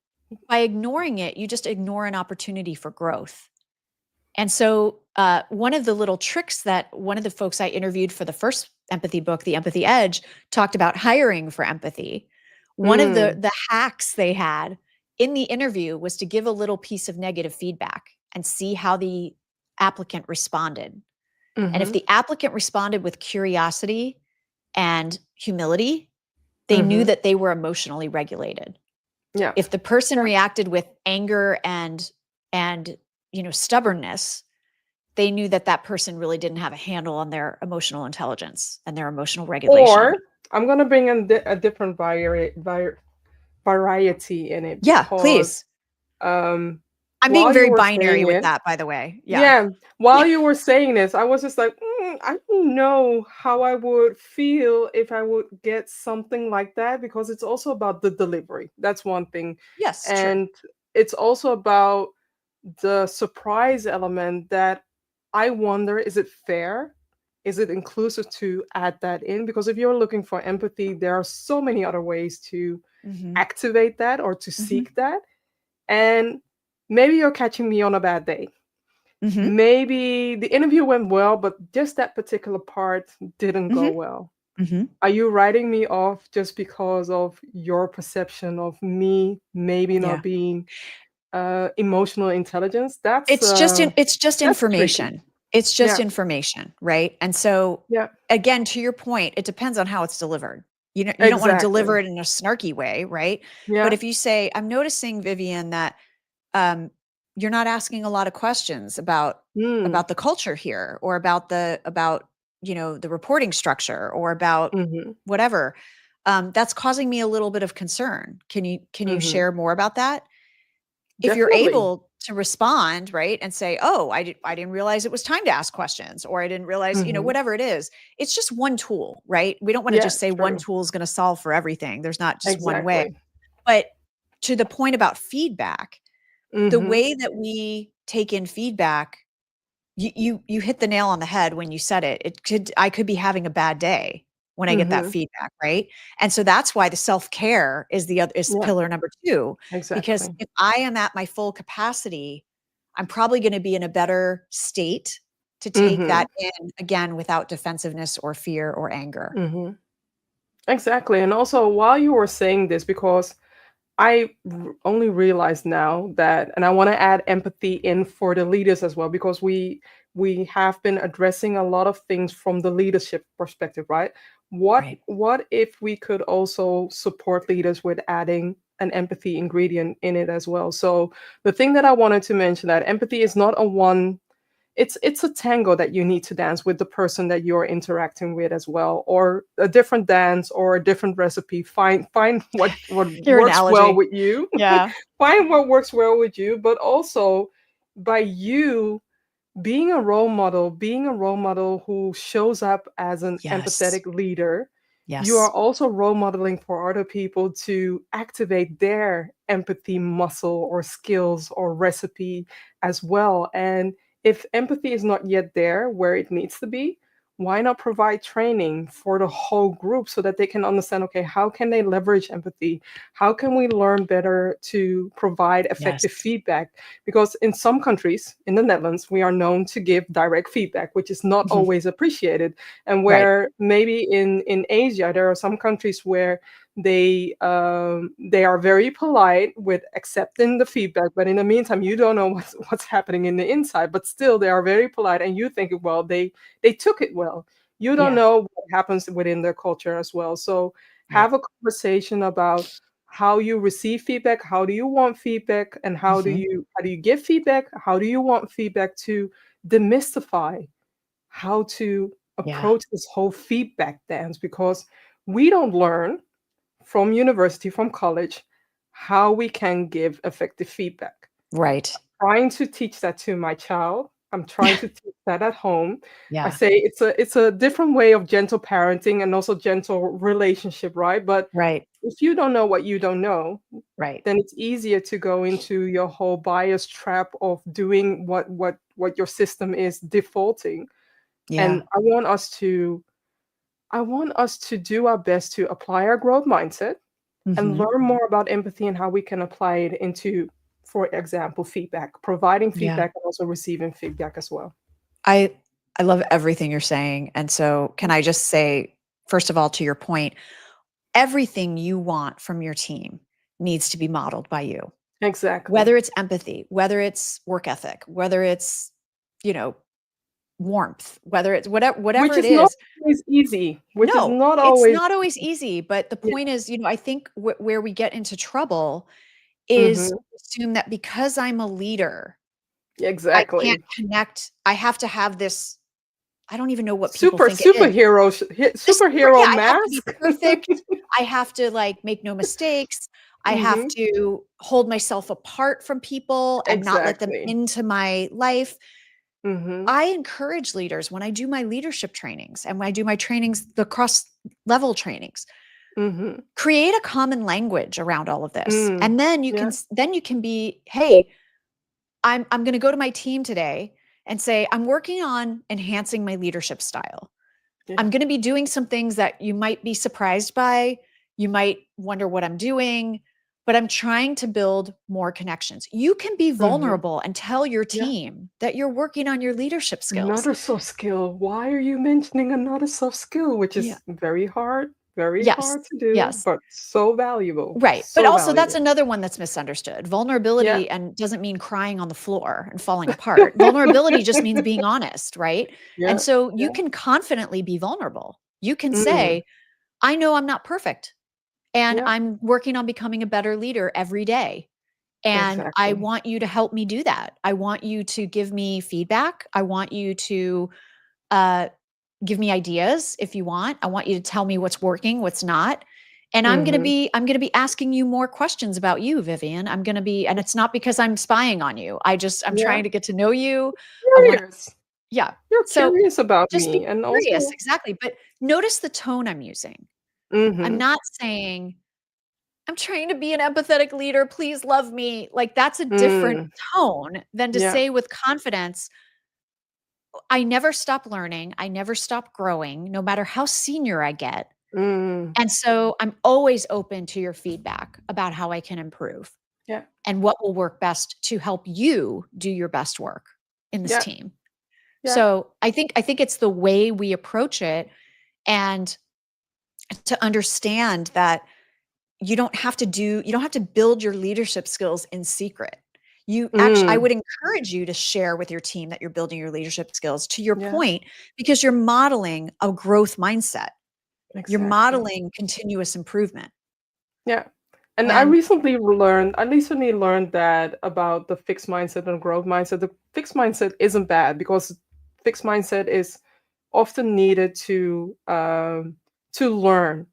by ignoring it, you just ignore an opportunity for growth. And so, one of the little tricks that one of the folks I interviewed for the first empathy book, The Empathy Edge, talked about hiring for empathy. One of the Mm, the hacks they had in the interview was to give a little piece of negative feedback and see how the applicant responded. And if mhm, the applicant responded with curiosity and humility, they knew mhm. that they were emotionally regulated. Yeah, If the person yeah. reacted with anger and stubbornness, they knew that that person really didn't have a handle on their emotional intelligence and their emotional regulation. Or I'm gonna bring in a different variety in it Yeah, because, please. um, I'm being while you very were binary saying with it, that, by the way. Yeah. yeah, while you were saying this, I was just like, I don't know how I would feel if I would get something like that because it's also about the delivery. That's one thing. Yes, true. And it's also about the surprise element that I wonder, is it fair? Is it inclusive to add that in? Because if you're looking for empathy, there are so many other ways to Mhm. activate that or to Mhm. seek that. And maybe you're catching me on a bad day. Mhm. Maybe the interview went well, but just that particular part didn't go Mhm. well. Mhm. Are you writing me off just because of your perception of me maybe not Yeah. being emotional intelligence? It's just That's tricky. information. It's just Yeah, information, right? And so, yeah, again, to your point, it depends on how it's delivered. You don't want to deliver Exactly. it in a snarky way, right? But Yeah. if you say, I'm noticing, Vivian, that um, you're not asking a lot of questions Mm. about the culture here, or about the reporting structure, or about Mhm. whatever. That's causing me a little bit of concern. Can you Mhm. share more about that? If you're Definitely. able to respond, right, and say, "Oh, I didn't realize it was time to ask questions," or "I didn't realize," Mhm. whatever it is. It's just one tool, right? We don't want to Yeah, just say one true. tool is going to solve for everything. There's not just one way. Exactly. But to the point about feedback, the Mhm. way that we take in feedback, you hit the nail on the head when you said it. I could be having a bad day when I get that Mhm. feedback, right? And so that's why the self-care is Yeah, pillar number 2, because exactly. if I am at my full capacity, I'm probably going to be in a better state to take that Mhm. in, again, without defensiveness or fear or anger. Mhm. Exactly. And also, while you were saying this, because only realized now that, and I want to add empathy in for the leaders as well, because we have been addressing a lot of things from the leadership perspective, right? Right. What if we could also support leaders with adding an empathy ingredient in it as well? So the thing that I wanted to mention, that empathy is not a one, it's a tango that you need to dance with the person that you're interacting with as well, or a different dance or a different recipe. Find what Your works well analogy. with you. Yeah. Find what works well with you, but also by you being a role model who shows up as an Yes. empathetic leader, you are Yes. also role modeling for other people to activate their empathy muscle or skills or recipe as well. And if empathy is not yet there where it needs to be, why not provide training for the whole group so that they can understand, okay, how can they leverage empathy? How can we learn better to provide effective Yes. feedback? Because in some countries, in the Netherlands, we are known to give direct feedback, which is not Mhm. always appreciated. And Right. where maybe in Asia, there are some countries where they are very polite with accepting the feedback, but in the meantime, you don't know what's happening in the inside. But still, they are very polite, and you think, well, they took it well. You don't Yeah. know what happens within their culture as well. So Yeah. have a conversation about how you receive feedback, how do you want feedback, and Mhm. how do you give feedback, how do you want feedback, to demystify how to Yeah. approach this whole feedback dance, because we don't learn from university, from college, how we can give effective feedback. Right. Trying to teach that to my child. I'm trying to teach that at home. I Yeah. say it's a different way of gentle parenting and also gentle relationship, right? But Right. if you don't know what you don't know, Right. then it's easier to go into your whole bias trap of doing what your system is defaulting. Yeah. And I want us to do our best to apply our growth mindset and Mhm. learn more about empathy and how we can apply it into, for example, feedback, providing Yeah. feedback and also receiving feedback as well. I I love everything you're saying. And so can I just say, first of all, to your point, everything you want from your team needs to be modeled by you. Exactly. Whether it's empathy, whether it's work ethic, whether it's, you know, warmth, whether it's whatever Which it is not is. always easy, which is No, not it's always. not always easy, but the Yeah. point is, I think where we get into trouble is Mhm. assume that because I'm a leader, I can't Exactly. connect. I have to have this, I don't even know what people Super think it is. This superhero I have to be mask. perfect. I have to, like, make no mistakes. I have Mhm. to hold myself apart from people and not let them Exactly. into my life. Mhm. I encourage leaders when I do my leadership trainings and when I do my trainings, the cross level trainings, Mhm. create a common language around all of this. Mm. And then you can Yeah. then you can be, "Hey, I'm going to go to my team today and say, I'm working on enhancing my leadership style. Yeah. I'm going to be doing some things that you might be surprised by. You might wonder what I'm doing, but I'm trying to build more connections." You can be Mhm. vulnerable and tell your Yeah. team that you're working on your leadership skills. Another soft skill. Why are you mentioning another soft skill? Which Yeah. is very Yes. hard to do, Yes. but so valuable. Right. But So also that's valuable. another one that's misunderstood. Yeah. Vulnerability and doesn't mean crying on the floor and falling apart. Vulnerability just means being honest, right? And Yeah. so you Yeah. can confidently be vulnerable. You can Mm. say, I know I'm not perfect, and Yeah, I'm working on becoming a better leader every day. And I exactly. want you to help me do that. I want you to give me feedback. I want you to uh, give me ideas if you want. I want you to tell me what's working, what's not. And Mhm. I'm going to be asking you more questions about you, Vivian. I'm going to be, and it's not because I'm spying on you. I'm Yeah. trying to get to know you. I want to, Curious. yeah. You're So curious about just be me, and curious. also Exactly. But notice the tone I'm using. I'm mhm. not saying, I'm trying to be an empathetic leader. Please love me. Like that's a different Mm. tone than to Yeah. say with confidence, I never stop learning. I never stop growing, no matter how senior I get. Mm. And so I'm always open to your feedback about how I can improve Yeah. and what will work best to help you do your best work in this Yeah. team. Yeah. So I think it's the way we approach it, and to understand that you don't have to build your leadership skills in secret. I Mm. would encourage you to share with your team that you're building your leadership skills, to your Yeah. point, because you're modeling a growth mindset. You're Exactly. modeling continuous improvement. Yeah. And And I recently learned that about the fixed mindset and growth mindset. The fixed mindset isn't bad because fixed mindset is often needed to learn,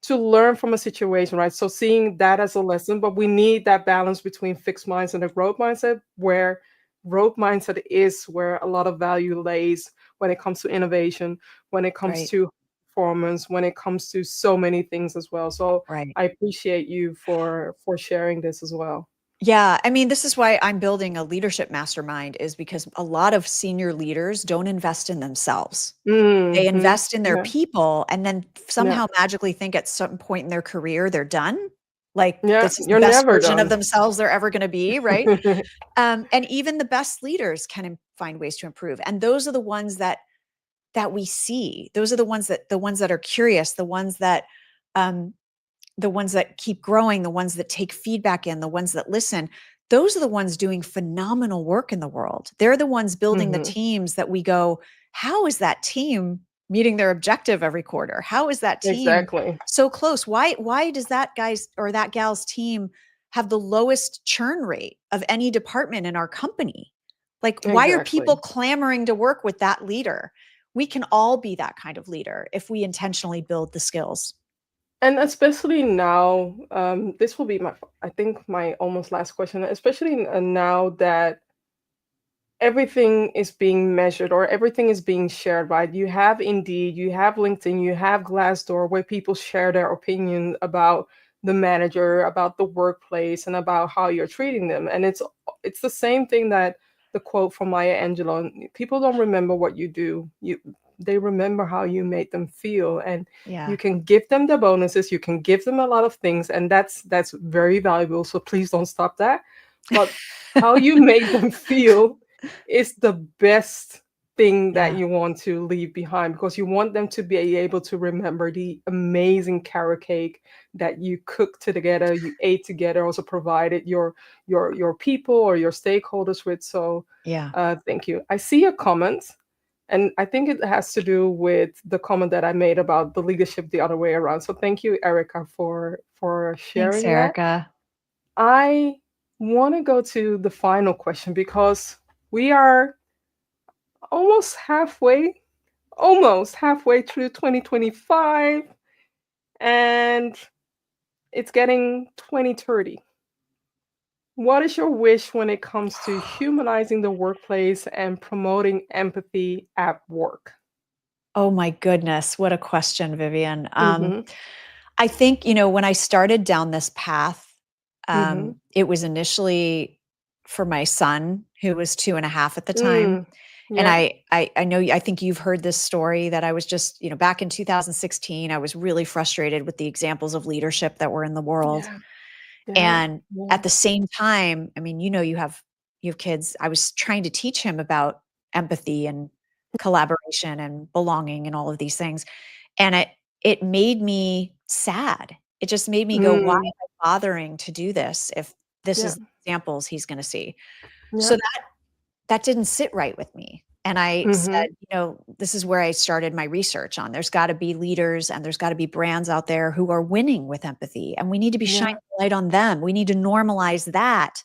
to learn from a situation, right? So seeing that as a lesson, but we need that balance between fixed mindset and a growth mindset, where growth mindset is where a lot of value lays when it comes to innovation, when it comes right, to performance, when it comes to so many things as well. So right. I appreciate you for sharing this as well. Yeah, I mean, this is why I'm building a leadership mastermind, is because a lot of senior leaders don't invest in themselves. They Mhm. invest in their Yeah. people and then Yeah. somehow magically think at some point in their career they're done. Like Yeah. this is the You're best never version of done. themselves they're ever going to be, right? And even the best leaders can find ways to improve. And those are the ones that we see. Those are the ones that are curious, um, the ones that keep growing, the ones that take feedback in, the ones that listen. Those are the ones doing phenomenal work in the world. They're the ones building the Mhm. teams that we go, how is that team meeting their objective every quarter? How is that team Exactly. so close? Why does that guy's or that gal's team have the lowest churn rate of any department in our company? Like, why are people Exactly. clamoring to work with that leader? We can all be that kind of leader if we intentionally build the skills. And especially now, this will be I think my almost last question, especially now that everything is being measured or everything is being shared, right? You have Indeed, you have LinkedIn, you have Glassdoor, where people share their opinion about the manager, about the workplace, and about how you're treating them. And it's the same thing that the quote from Maya Angelou: people don't remember what you do. They remember how you made them feel. And you Yeah. can give them the bonuses, you can give them a lot of things, and that's very valuable. So please don't stop that. But how you make them feel is the best thing that Yeah. you want to leave behind, because you want them to be able to remember the amazing carrot cake that you cooked together, you ate together, also provided your people or your stakeholders with. So Yeah. thank you. I see a comment, and I think it has to do with the comment that I made about the leadership the other way around. So thank you, Erica, for Thanks, sharing that. Erica. I want to go to the final question because we are almost halfway, almost halfway through 2025, and it's getting 2030. What is your wish when it comes to humanizing the workplace and promoting empathy at work? Oh my goodness, what a question, Vivian. Mhm. I think, when I started down this path, Mhm. it was initially for my son, who was 2.5 at the time. Mm. And Yeah. I think you've heard this story that I was just, back in 2016, I was really frustrated with the examples of leadership that were in the world. Yeah. Yeah. And Yeah. at the same time, I mean, you have kids. I was trying to teach him about empathy and collaboration and belonging and all of these things. And it made me sad. It just made me go, why Mm. am I bothering to do this if this Yeah. is the examples he's going to see? So Yeah. that didn't sit right with me. And I Mhm. said, this is where I started my research on. There's got to be leaders and there's got to be brands out there who are winning with empathy. And we need to be shining Yeah. the light on them. We need to normalize that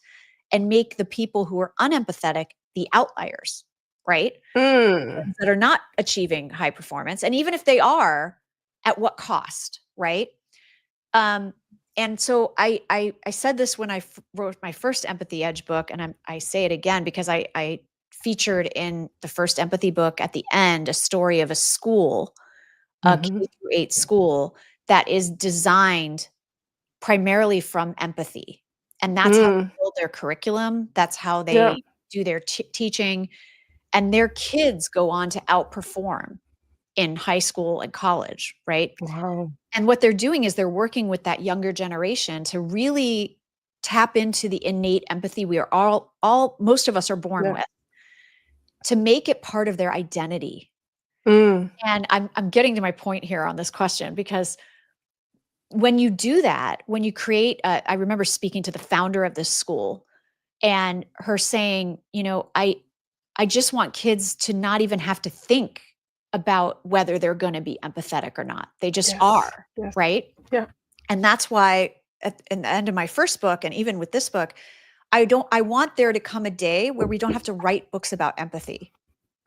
and make the people who are unempathetic the outliers, right? Mm. That are not achieving high performance. And even if they are, at what cost, right? And so I said this when I wrote my first Empathy Edge book, and I say it again because I featured in the first empathy book at the end a story of a school, a K Mhm. through 8 school that is designed primarily from empathy. And that's how Mm. they build their curriculum. That's how Yeah. they do their teaching. And their kids go on to outperform in high school and college, right? Wow. And what they're doing is they're working with that younger generation to really tap into the innate empathy we are all most of us are born Yeah. with, to make it part of their identity. Mm. And I'm getting to my point here on this question because when you do that, when you create I remember speaking to the founder of this school and her saying, I just want kids to not even have to think about whether they're going to be empathetic or not. They just Yes. are, Yes. right? Yeah. And that's why in the end of my first book, and even with this book, I want there to come a day where we don't have to write books about empathy.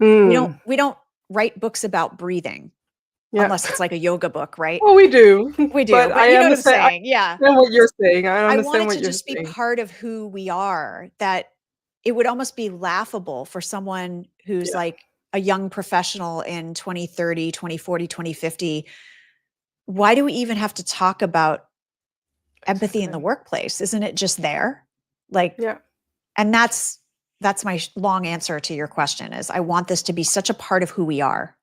Mm. We don't write books about breathing Yeah. unless it's like a yoga book, right? Well, we do, We do, but but I you know what I'm understand. I saying? Yeah. understand what you're saying. I I want understand it what to you're just be saying. part of who we are, that it would almost be laughable for someone who's Yeah. like a young professional in 2030, 2040, 2050. Why do we even have to talk about empathy in the Exactly. workplace? Isn't it just there? Like, Yeah. and that's my long answer to your question is I want this to be such a part of who we are.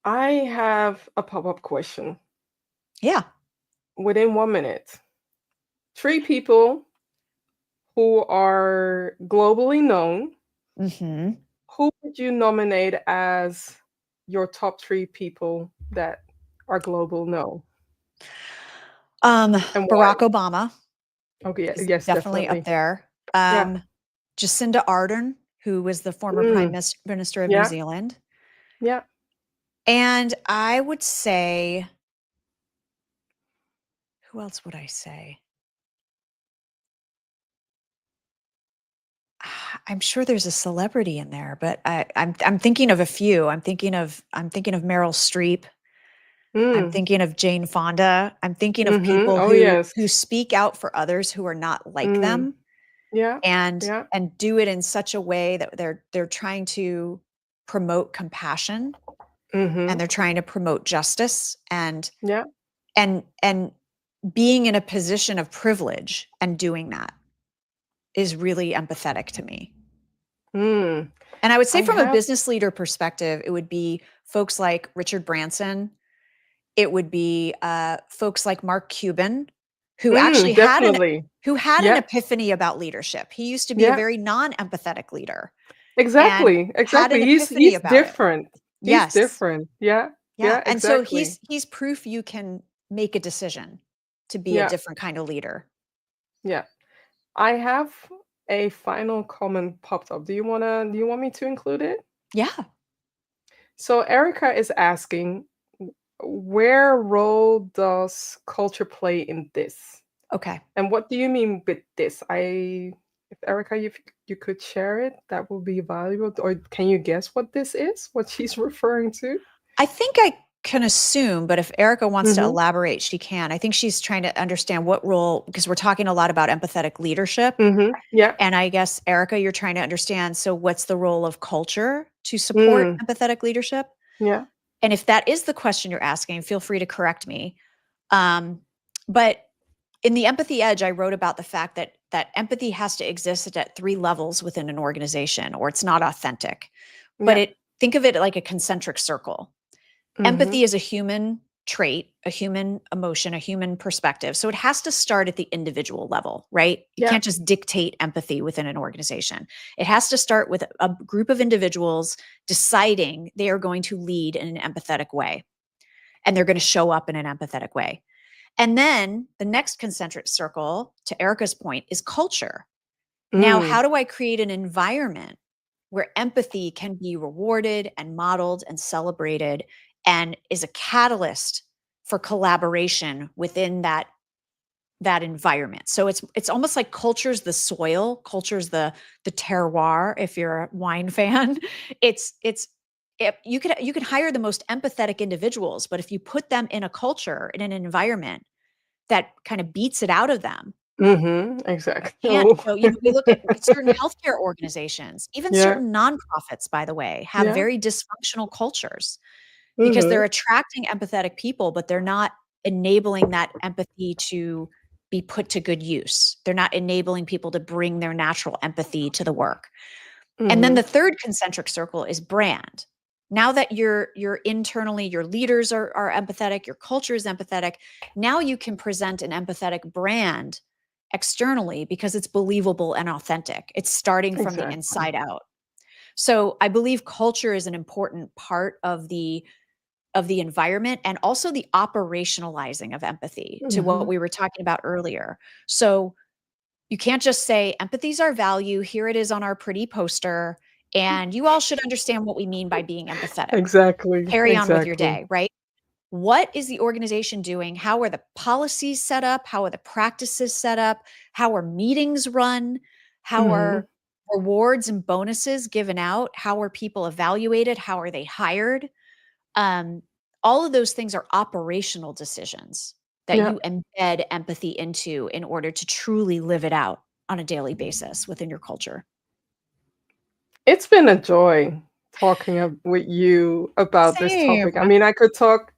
I have a pop-up question. Yeah. Within 1 minute, three people who are globally known, Mhm. who would you nominate as your top three people that are global known, and why? Barack Obama Okay, is yes, definitely up definitely. there. Yeah. Jacinda Ardern, who was the former Mm. Minister of New Yeah. Zealand. Yeah. And I would say, who else would I say? I'm sure there's a celebrity in there, but I'm thinking of a few. I'm thinking of Meryl Streep. I'm Mm. thinking of Jane Fonda. I'm thinking of Mhm. people Oh, who yes. speak out for others who are not like Mm. them, Yeah. and Yeah. do it in such a way that they're trying to promote compassion, and Mhm. they're trying to promote justice, Yeah. and being in a position of privilege and doing that is really empathetic to me. Mm. And I would say I from a have business leader perspective, it would be folks like Richard Branson. It would be folks like Mark Cuban, who actually definitely. had an Yeah. epiphany about leadership. He used to be a Yeah. very non-empathetic leader and Exactly. had Exactly. an He's epiphany he's about it. different. He's Yes. different. Yeah. Yeah. Yeah, And so exactly. he's proof you can make a decision to be a Yeah. different kind of leader. Yeah. I have a final comment popped up. Do you want me to include it? Yeah. So Erica is asking, where role does culture play in this? Okay. And what do you mean with this? If Erica, if you could share it, that would be valuable. Or can you guess what this is? What she's referring to? I think I can assume, but if Erica wants to Mm-hmm. elaborate, she can. I think she's trying to understand what role, because we're talking a lot about empathetic leadership. Mm-hmm. Yeah. And I guess, Erica, you're trying to understand, so what's the role of culture to support Mm. empathetic leadership? Yeah. And if that is the question you're asking, feel free to correct me. But in the Empathy Edge, I wrote about the fact that empathy has to exist at three levels within an organization, or it's not authentic. But Yeah. think of it like a concentric circle. Mm-hmm. Empathy is a human trait, a human emotion, a human perspective. So it has to start at the individual level, right? You Yeah. can't just dictate empathy within an organization. It has to start with a group of individuals deciding they are going to lead in an empathetic way, and they're going to show up in an empathetic way. And then the next concentric circle, to Erica's point, is culture. Now, Mm. how do I create an environment where empathy can be rewarded and modeled and celebrated and is a catalyst for collaboration within that environment. So it's almost like culture's the soil, culture's the terroir. If you're a wine fan, you could hire the most empathetic individuals, but if you put them in a culture, in an environment that kind of beats it out of them, Exactly. can't. Oh. So, we look at certain healthcare organizations, even Yeah. certain nonprofits, by the way, have Yeah. very dysfunctional cultures because they're Mhm. attracting empathetic people, but they're not enabling that empathy to be put to good use. They're not enabling people to bring their natural empathy to the work. And then the Mhm. third concentric circle is brand. Now that you're internally, your leaders are empathetic, your culture is empathetic, now you can present an empathetic brand externally because it's believable and authentic. It's starting from the Exactly. inside out. So I believe culture is an important part of the environment and also the operationalizing of empathy, to what Mhm. we were talking about earlier. So you can't just say empathy is our value. Here it is on our pretty poster. And you all should understand what we mean by being empathetic. Exactly. Carry on with your Exactly. day, right? What is the organization doing? How are the policies set up? How are the practices set up? How are meetings run? How Mhm. are rewards and bonuses given out? How are people evaluated? How are they hired? Um, all of those things are operational decisions that Yeah. you embed empathy into in order to truly live it out on a daily basis within your culture. It's been a joy talking with you about this Same. topic. I mean, I could talk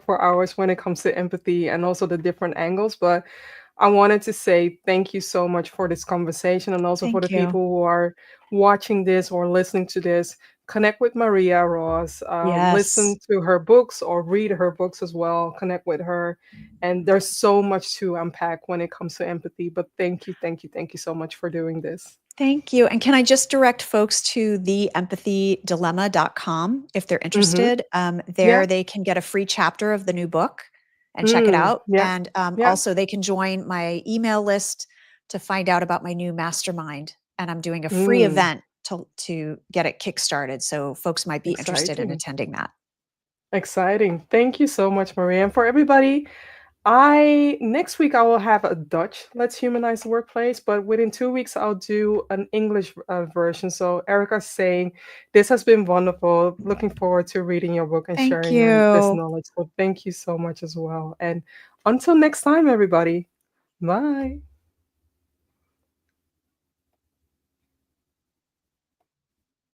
for hours when it comes to empathy and also the different angles, but I wanted to say thank you so much for this conversation and also for the Thank you. people who are watching this or listening to this. Connect with Maria Ross, Yes. listen to her books or read her books as well, connect with her. And there's so much to unpack when it comes to empathy. But thank you, thank you, thank you so much for doing this. Thank you. And can I just direct folks to theempathydilemma.com if they're Mm-hmm. interested? There Yeah. they can get a free chapter of the new book and check it Mm, out. yeah. And Yeah. also, they can join my email list to find out about my new mastermind. And I'm doing a free Mm, event to get it kickstarted. So folks might be interested in exciting. attending that. Exciting. Thank you so much, Maria. And for everybody, I next week I will have a Dutch Let's Humanize the Workplace, but within 2 weeks I'll do an English version. So Erica's saying this has been wonderful. Looking forward to reading your book and Thank sharing this you. knowledge. So thank you so much as well. And until next time, everybody. Bye.